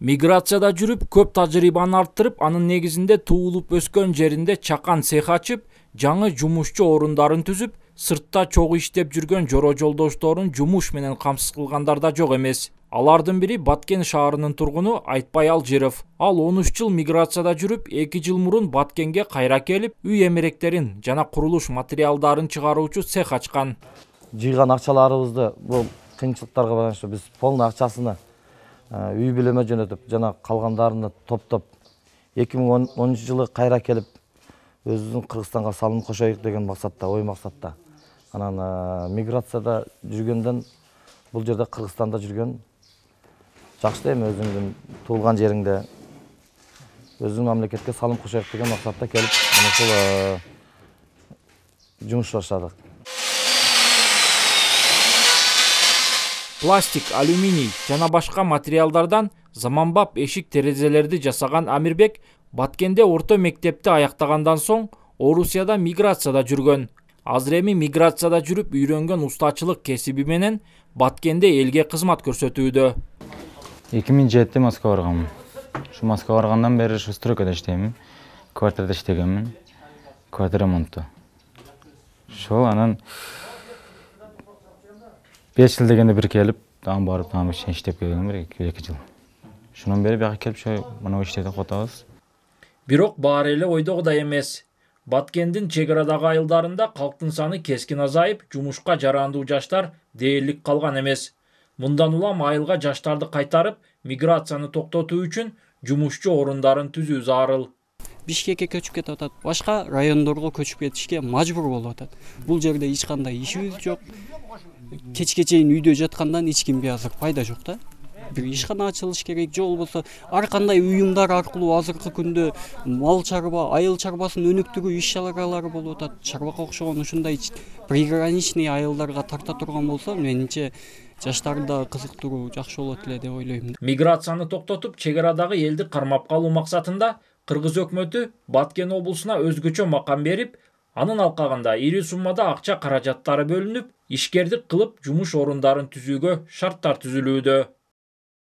Миграцияда жүрүп, көп тажрыйбаны арттырып, анын негизинде туулуп өскөн жеринде чакан цех ачып, жаңы жумушчу орундарын түзүп, сыртта чогуу иштеп жүргөн жоро жолдошторун жумуш менен камсыз кылгандар да жок эмес. Алардын бири Баткен шаарынын тургуну Айтбай Алжиров. Ал 13 жыл миграцияда жүрүп, 2 жыл мурун Баткенге кайра келип, үй эмеректерин жана курулуш материалдарын чыгаруучу цех ачкан. Жыйган акчаларыбызды бул кыйынчылыктарга байланыштуу биз полный акчасына үй билеме жөнөтүп, жана калгандарını топтоп 2013 жылы кайра келип, өзүбүздүн Кыргызстанга салым кошоюк деген максатта, ой максатта. Анан миграцияда жүргөндөн бул жерде Кыргызстанда жүргөн жакшы эми, өзүңдүн туулган жериңде өзүң мамлекетке салым кошоюк деген максатта келип, ошол жумуш баштадык. Пластик, алюминий жана башка материалдардан заманбап эшик терезелерди жасаган Амирбек Баткенде орто мектепти аяктагандан соң Орусияда миграцияда жүргөн. Азыр эми миграцияда жүрүп үйрөнгөн устачылык кесиби менен Баткенде элге кызмат көрсөтүүдө. 2007 Москва барганмын. Şu Москва баргандан бери şu стройкада иштеймин. Квартирада иштегенмин. Квартира ремонту. Шол анан 5 жыл дегенде бир келип, дагы барып, дагы иштеп келгенмин, 2 жыл. Шундан бери бияка келип, шо мына иштеп атабыз. Бирок баары эле ойдогудай эмес. Баткендин чек арадагы айылдарында калктын саны кескин азайып, жумушка жарандуу жаштар дээрлик калган эмес. Мындан улам айылга жаштарды кайтарып, миграцияны токтотуу үчүн жумушчу орундарын түзүү зарыл. Бишкекке көчүп кетип атат, башка райондорго көчүп кетишке мажбур болуп атат. Бул жерде эч кандай ишибиз жок. Кечке чейин үйдө жаткандан эч кимге азыр пайда жок да. Бир ишкана ачылыш керек, же болбосо ар кандай уюмдар аркылуу азыркы күндө мал чарба, айыл чарбасын өнүктүрүү иш-чаралары болуп атат. Чарбага окшогон ушундай приграничный айылдарга тарта турган болсо, менимче жаштарды кызыктыруу жакшы болот эле деп ойлойм. Миграцияны токтотуп, чек арадагы элди кармап калуу максатында Кыргыз өкмөтү Баткен облусуна өзгөчө макам берип, анын алкагында ири суммада акча каражаттары бөлүнүп, ишкердик кылып жумуш орундарын түзүүгө шарттар түзүлүүдө.